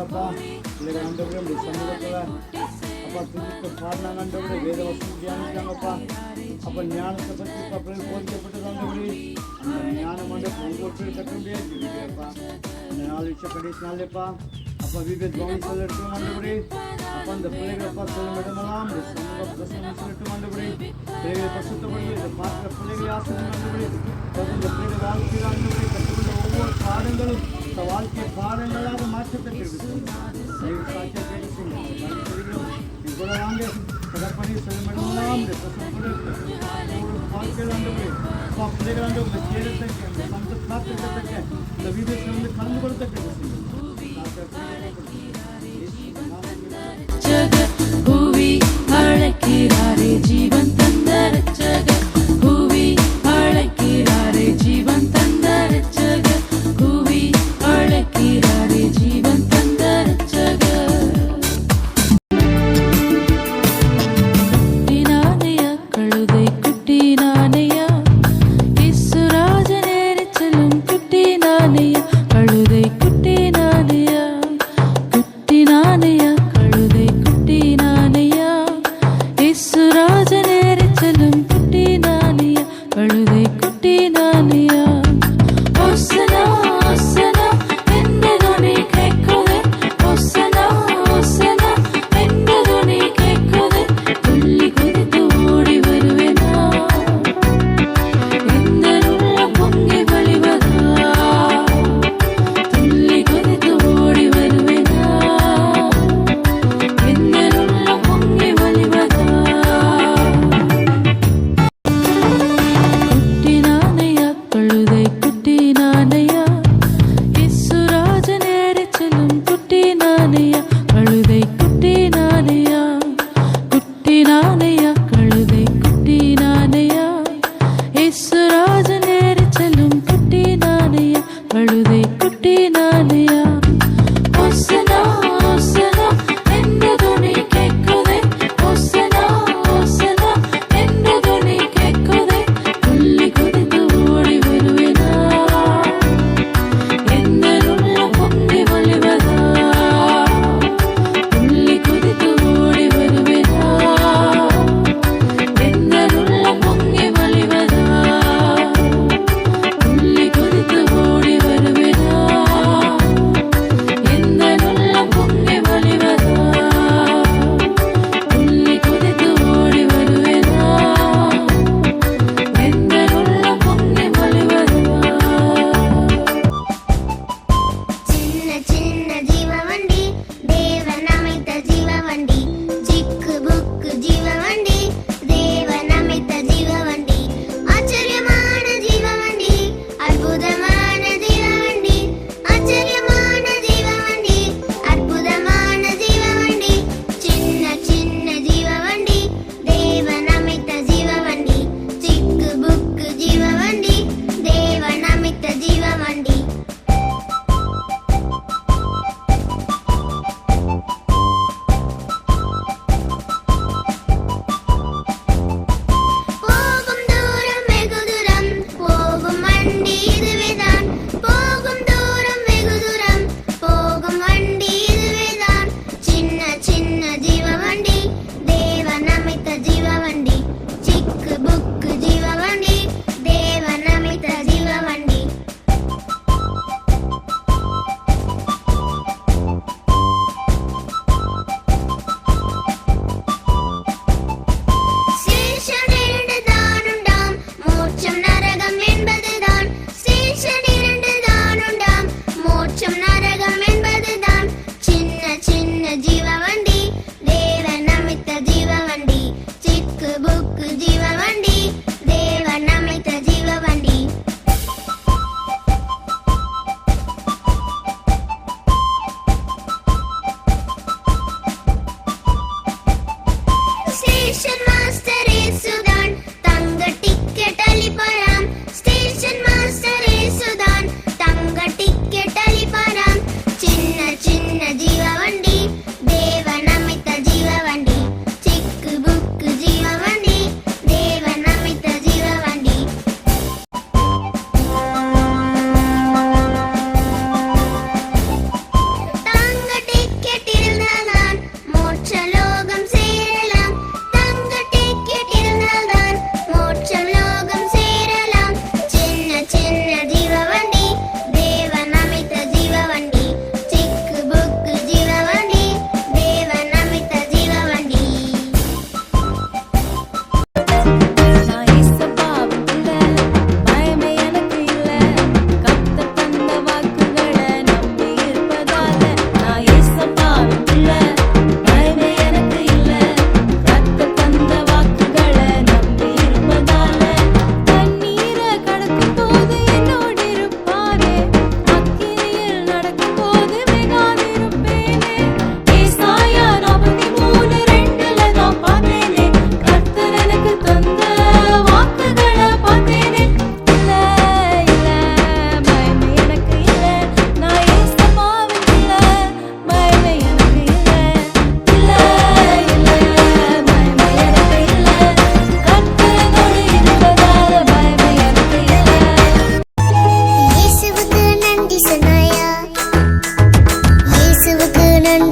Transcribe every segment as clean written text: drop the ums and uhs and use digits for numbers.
அப்பா பிள்ளைகள் ஆண்டவரே உடைய சமூகத்தில் அப்பா துதிக்க பாடினாங்க ஆண்டவரே வேத வசனம் தியானிச்சாங்கப்பா அப்போ ஞானத்தை பற்றி இப்போ பிள்ளைகள் போதிக்கப்பட்டது ஆண்டவரே அந்த ஞானம் வந்து ஒவ்வொரு கட்ட முடியாது அப்பா அந்த 4 விஷயம் கடைசி நாள்ப்பா அப்போ விவேக் கவனிச்சல் எடுத்து ஆண்டவரே அப்போ அந்த பிள்ளைகள் அப்பா சொல்லும் இடமெல்லாம் இந்த சமூக பிரசனம் சொல்லட்டும் ஆண்டவரே பிள்ளைகளை பசுத்தப்படி இதை பார்க்குற பிள்ளைகளை ஆசிரியர் ஆண்டவரே இந்த பிள்ளைகள் வாழ்க்கையில் ஆண்டவரே கற்றுக்கொண்ட ஒவ்வொரு பாடங்களும் இந்த வாழ்க்கை பாடங்களாக மாற்றப்பட்டு கடற்பணி செல்லும் இடமெல்லாம் இந்த வாழ்க்கையில் ஆண்டவரே பிள்ளைகள் ஆண்டு உங்களை சேரத்தக்க இந்த சமத்தை காத்திருக்கத்தக்க இந்த வீதத்தில் வந்து கலந்து கொடுத்தக்க பூவி அழைக்கிறாரே ஜீவன் தந்த ரட்சகர் பூவி அழைக்கிறாரே ஜீவன் தந்த ரட்சகர் பூவி அழைக்கிறாரே ஜீவன் தந்த ரட்சகர் நானையா கழுதை குட்டி நானையா இசுராஜனேறி செல்லும் குட்டி நானையா கழுதை குட்டி நானையா குட்டி நானையா கழுதை குட்டி நானையா இசுராஜனேறி செல்லும் குட்டி நானையா கழுதை குட்டி நானையா ஓசனா ஓசனா எந்த துணி கேட்குது ஓசனா ஓசனா எந்த துணி கேட்குது துள்ளி குதித்து ஓடி வருவேனா எந்த உள்ள பொங்கி வழிவதா துள்ளி குதித்து ஓடி வருவேனா எந்த உள்ள பொங்கி வழிவதா குட்டி நானையா கழுதை குட்டி நானையா இசுராஜனேறி செல்லும் குட்டி நானையா கழுதை குட்டி நானையா குட்டி நானையா கழுதை குட்டி நானையா இசுராஜனேறி செல்லும் குட்டி நானையா கழுதை குட்டி நானையா ஓசனா ஓசனா எந்த துணி கேட்குதே ஓசனா ஓசனா எந்த துணி கேட்குதே துள்ளி குதித்து ஓடி வருவேனா எந்த உள்ள பொங்கி வழிவதா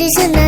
என்று சொன்னார்